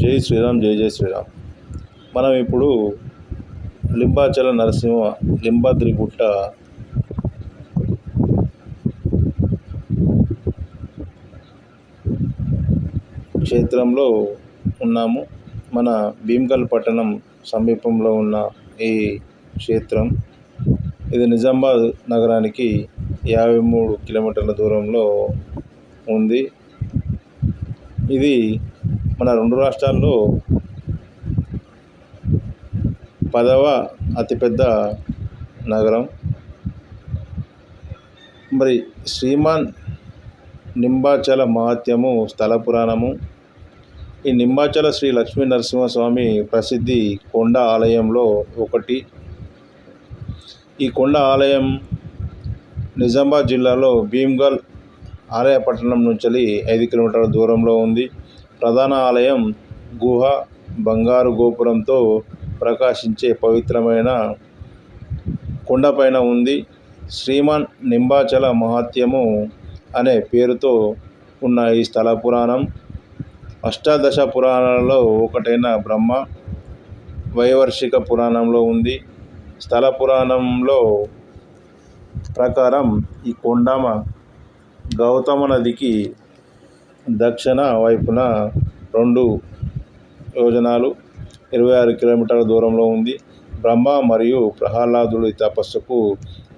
జై శ్రీరామ్, జై జై శ్రీరామ్. మనం ఇప్పుడు లింబాచల నరసింహ లింబాద్రిగుట్ట క్షేత్రంలో ఉన్నాము. మన భీమ్గల్ పట్టణం సమీపంలో ఉన్న ఈ క్షేత్రం ఇది నిజామాబాద్ నగరానికి 53 కిలోమీటర్ల దూరంలో ఉంది. ఇది మన 2 రాష్ట్రాల్లో 10వ అతిపెద్ద నగరం. మరి శ్రీమాన్ నింబాచల మహాత్మ్యము స్థల పురాణము. ఈ నింబాచల శ్రీ లక్ష్మీ నరసింహస్వామి ప్రసిద్ధి కొండ ఆలయంలో ఒకటి. ఈ కొండ ఆలయం నిజామాబాద్ జిల్లాలో భీమ్గల్ ఆలయ పట్టణం నుంచి 5 కిలోమీటర్ల దూరంలో ఉంది. ప్రధాన ఆలయం గుహ బంగారు గోపురంతో ప్రకాశించే పవిత్రమైన కొండపైన ఉంది. శ్రీమాన్ నింబాచల మహాత్మ్యము అనే పేరుతో ఉన్న ఈ స్థల పురాణం అష్టాదశ పురాణాలలో ఒకటైన బ్రహ్మ వైవర్షిక పురాణంలో ఉంది. స్థల పురాణంలో ప్రకారం ఈ కొండమ గౌతమ నదికి దక్షిణ వైపున 2 యోజనాలు 26 కిలోమీటర్ల దూరంలో ఉంది. బ్రహ్మ మరియు ప్రహ్లాదుడి తపస్సుకు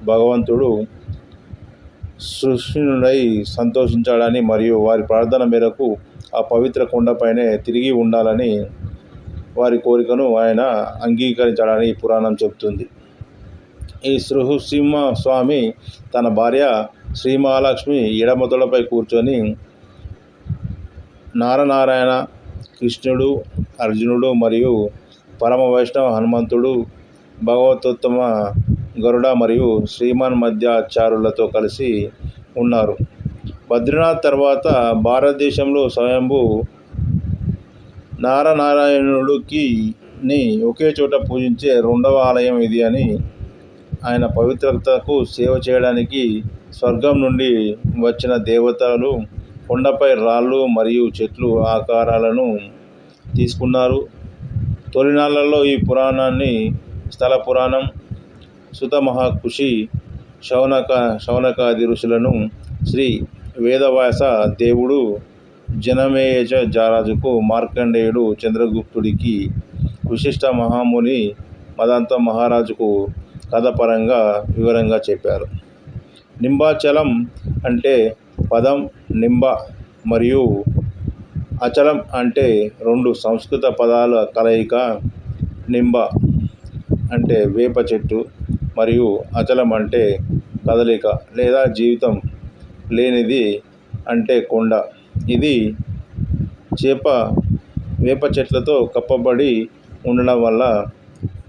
భగవంతుడు సృష్టినుడై సంతోషించాడని మరియు వారి ప్రార్థన మేరకు ఆ పవిత్ర కొండపైనే తిరిగి ఉండాలని వారి కోరికను ఆయన అంగీకరించాడని ఈ పురాణం చెబుతుంది. ఈ నృసింహ స్వామి తన భార్య శ్రీ మహాలక్ష్మి ఎడమ తొడపై కూర్చొని నారనారాయణ, కృష్ణుడు, అర్జునుడు మరియు పరమ వైష్ణవ హనుమంతుడు, భగవతోత్తమ గరుడ మరియు శ్రీమాన్ మధ్యాచారులతో కలిసి ఉన్నారు. బద్రీనాథ్ తర్వాత భారతదేశంలో స్వయంభూ నారనారాయణుడికి ఒకే చోట పూజించే 2వ ఆలయం ఇది అని, ఆయన పవిత్రతకు సేవ చేయడానికి స్వర్గం నుండి వచ్చిన దేవతలు కొండపై రాళ్ళు మరియు చెట్లు ఆకారాలను తీసుకున్నారు. తొలినాళ్లలో ఈ పురాణాన్ని స్థల పురాణం సుత మహాకుషి శౌనకాది ఋషులను శ్రీ వేదవ్యాస దేవుడు జనమేజ రాజుకు, మార్కండేయుడు చంద్రగుప్తుడికి, వశిష్ఠ మహాముని మదంత మహారాజుకు కథపరంగా వివరంగా చెప్పారు. నింబాచలం అంటే పదం నింబ మరియు అచలం అంటే 2 సంస్కృత పదాల కలయిక. నింబ అంటే వేప చెట్టు మరియు అచలం అంటే కదలిక లేదా జీవితం లేనిది అంటే కొండ. ఇది వేప చెట్లతో కప్పబడి ఉండడం వల్ల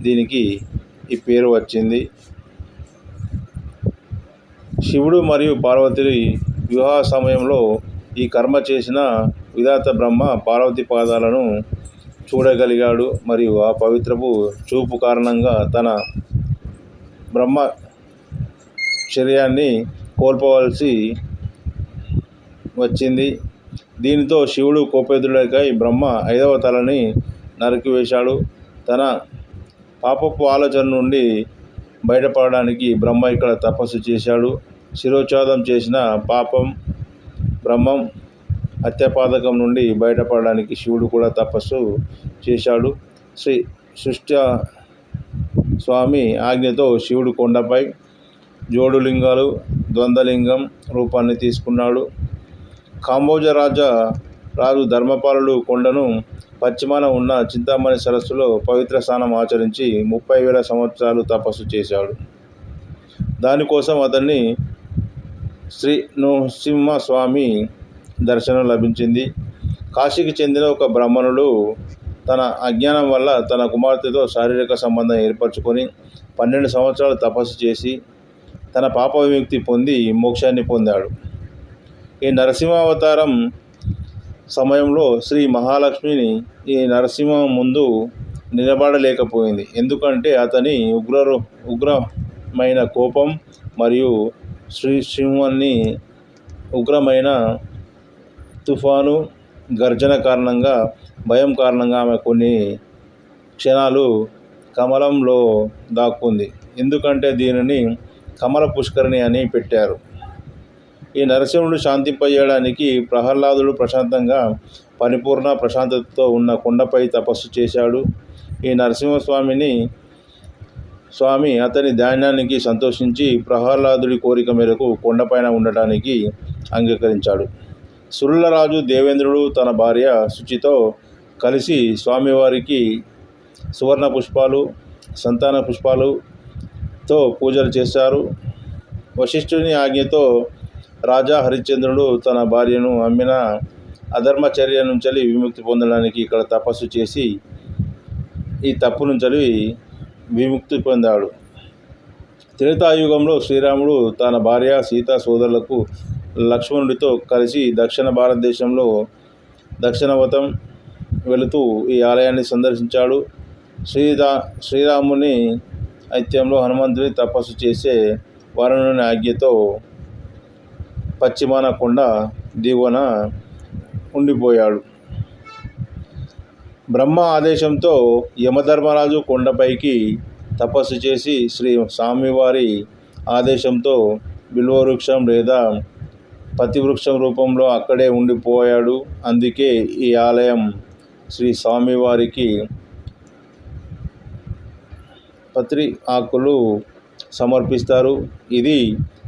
దీనికి ఈ పేరు వచ్చింది. శివుడు మరియు పార్వతి వివాహ సమయంలో ఈ కర్మ చేసిన విధాత బ్రహ్మ పార్వతి పాదాలను చూడగలిగాడు మరియు ఆ పవిత్రపు చూపు కారణంగా తన బ్రహ్మచర్యాన్ని కోల్పోవలసి వచ్చింది. దీనితో శివుడు కోపేతుడై బ్రహ్మ 5వ తలని నరికివేశాడు. తన పాపపు ఆలోచన నుండి బయటపడడానికి బ్రహ్మ ఇక్కడ తపస్సు చేశాడు. శిరోఛేదం చేసిన పాపం బ్రహ్మం హత్యాపాతకం నుండి బయటపడడానికి శివుడు కూడా తపస్సు చేశాడు. శ్రీ సృష్టి స్వామి ఆజ్ఞతో శివుడు కొండపై జోడులింగాలు ద్వంద్వలింగం రూపాన్ని తీసుకున్నాడు. కాంబోజ రాజు ధర్మపాలుడు కొండను పశ్చిమాన ఉన్న చింతామణి సరస్సులో పవిత్ర స్నానం ఆచరించి 30,000 సంవత్సరాలు తపస్సు చేశాడు. దానికోసం అతన్ని శ్రీ నృసింహస్వామి దర్శనం లభించింది. కాశీకి చెందిన ఒక బ్రాహ్మణుడు తన అజ్ఞానం వల్ల తన కుమార్తెతో శారీరక సంబంధం ఏర్పరచుకొని 12 సంవత్సరాలు తపస్సు చేసి తన పాప విముక్తి పొంది మోక్షాన్ని పొందాడు. ఈ నరసింహావతారం సమయంలో శ్రీ మహాలక్ష్మిని ఈ నరసింహం ముందు నిలబడలేకపోయింది. ఎందుకంటే అతని ఉగ్రమైన కోపం మరియు శ్రీసింహాన్ని ఉగ్రమైన తుఫాను గర్జన కారణంగా, భయం కారణంగా ఆమె కొన్ని క్షణాలు కమలంలో దాక్కుంది. ఎందుకంటే దీనిని కమల పుష్కరిణి అని పెట్టారు. ఈ నరసింహుడు శాంతింపజేయడానికి ప్రహ్లాదుడు ప్రశాంతంగా పరిపూర్ణ ప్రశాంతతతో ఉన్న కొండపై తపస్సు చేశాడు. ఈ స్వామి అతని ధ్యానానికి సంతోషించి ప్రహ్లాదుడి కోరిక మేరకు కొండపైన ఉండటానికి అంగీకరించాడు. సురుల రాజు దేవేంద్రుడు తన భార్య శుచితో కలిసి స్వామివారికి సువర్ణ పుష్పాలు, సంతాన పుష్పాలతో పూజలు చేశారు. వశిష్ఠుని ఆజ్ఞతో రాజా హరిశ్చంద్రుడు తన భార్యను అమ్మిన అధర్మచర్య నుంచి విముక్తి పొందడానికి ఇక్కడ తపస్సు చేసి ఈ తప్పు నుంచి విముక్తి పొందాడు. త్రేతాయుగంలో శ్రీరాముడు తన భార్య సీతా సోదరులకు లక్ష్మణుడితో కలిసి దక్షిణ భారతదేశంలో దక్షిణవతం వెళుతూ ఈ ఆలయాన్ని సందర్శించాడు. శ్రీరాముని ఐత్యంలో హనుమంతుని తపస్సు చేసే వరుణుని ఆజ్ఞతో పశ్చిమాన కొండ దిగువన ఉండిపోయాడు. బ్రహ్మ ఆదేశంతో యమధర్మరాజు కొండపైకి తపస్సు చేసి శ్రీ స్వామివారి ఆదేశంతో బిల్వవృక్షం లేదా పతివృక్షం రూపంలో అక్కడే ఉండిపోయాడు. అందుకే ఈ ఆలయం శ్రీ స్వామివారికి పత్రి ఆకులు సమర్పిస్తారు. ఇది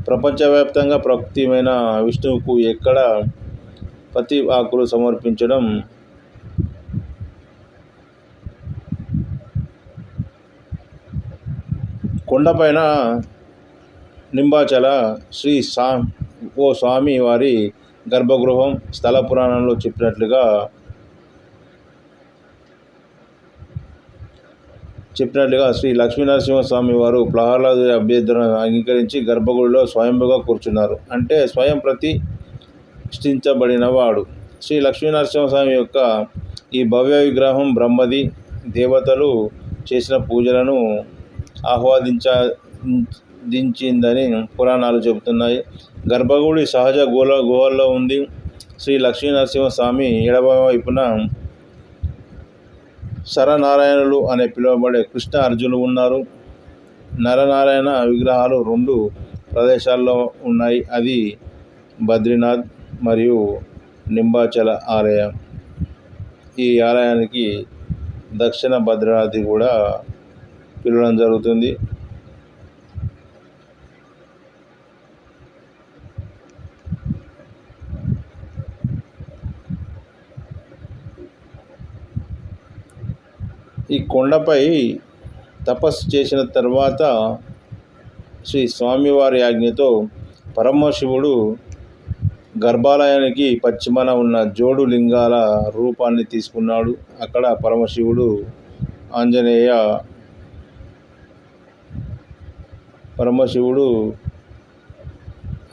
ప్రపంచవ్యాప్తంగా ప్రకృతిమైన విష్ణువుకు ఎక్కడ పత్రి ఆకులు సమర్పించడం కొండపైన నింబాచల శ్రీ స్వామి వారి గర్భగృహం స్థల పురాణంలో చెప్పినట్లుగా శ్రీ లక్ష్మీనరసింహస్వామి వారు ప్రహ్లాదుడి అభ్యర్థనను అంగీకరించి గర్భగుడిలో స్వయంభుగా కూర్చున్నారు. అంటే స్వయం ప్రతిష్ఠించబడినవాడు. శ్రీ లక్ష్మీనరసింహస్వామి యొక్క ఈ భవ్య విగ్రహం బ్రహ్మది దేవతలు చేసిన పూజలను ఆహ్వాదించిందని పురాణాలు చెబుతున్నాయి. గర్భగుడి సహజ గుహల్లో ఉంది. శ్రీ లక్ష్మీనరసింహస్వామి ఎడమ వైపున శరనారాయణులు అని పిలువబడే కృష్ణ అర్జునులు ఉన్నారు. నరనారాయణ విగ్రహాలు 2 ప్రదేశాల్లో ఉన్నాయి. అది బద్రీనాథ్ మరియు నింబాచల ఆలయం. ఈ ఆలయానికి దక్షిణ బద్రీనాథ్ కూడా పిలవడం జరుగుతుంది. ఈ కొండపై తపస్సు చేసిన తర్వాత శ్రీ స్వామివారి ఆజ్ఞతో పరమశివుడు గర్భాలయానికి పశ్చిమాన ఉన్న జోడు లింగాల రూపాన్ని తీసుకున్నాడు. అక్కడ పరమశివుడు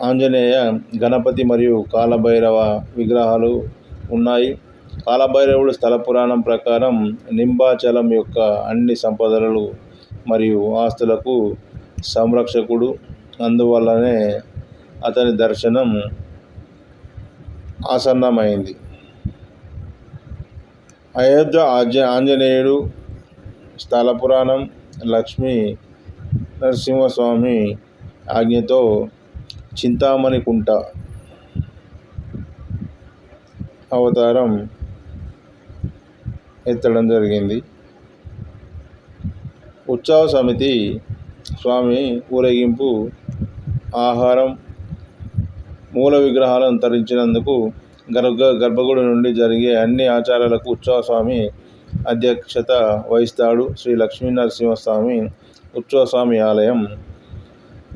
ఆంజనేయ, గణపతి మరియు కాలభైరవ విగ్రహాలు ఉన్నాయి. కాలభైరవుడు స్థల పురాణం ప్రకారం నింబాచలం యొక్క అన్ని సంపదలు మరియు ఆస్తులకు సంరక్షకుడు. అందువల్లనే అతని దర్శనం ఆసన్నమైంది. అయోధ్య ఆంజనేయుడు స్థల పురాణం లక్ష్మీ నరసింహస్వామి ఆజ్ఞతో చింతామణి కుంట అవతారం ఎత్తడం జరిగింది. ఉత్సవ సమితి స్వామి ఊరేగింపు, ఆహారం, మూల విగ్రహాలను తరించినందుకు గర్భగుడి నుండి జరిగే అన్ని ఆచారాలకు ఉత్సవ స్వామి అధ్యక్షత వహిస్తాడు. శ్రీ లక్ష్మీనరసింహస్వామి ఉత్సవ స్వామి ఆలయం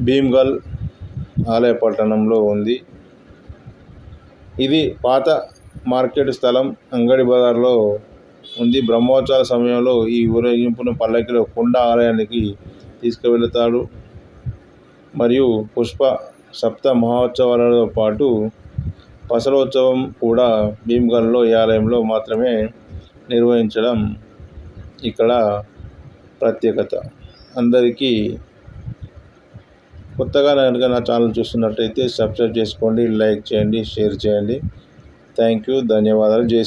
భీమ్గల్ ఆలయ పట్టణంలో ఉంది. ఇది పాత మార్కెట్ స్థలం అంగడి బజార్లో ఉంది. బ్రహ్మోత్సవాల సమయంలో ఈ ఊరేగింపును పల్లకిలో కొండ ఆలయానికి తీసుకువెళతాడు. మరియు పుష్ప సప్త మహోత్సవాలతో పాటు పసలోత్సవం కూడా భీమ్గల్లో ఈ ఆలయంలో మాత్రమే నిర్వహించడం ఇక్కడ ప్రత్యేకత. అందరికీ కొత్తగా కనుక నా ఛానల్ చూస్తున్నట్టయితే సబ్స్క్రైబ్ చేసుకోండి, లైక్ చేయండి, షేర్ చేయండి. థ్యాంక్ యూ, ధన్యవాదాలు. జై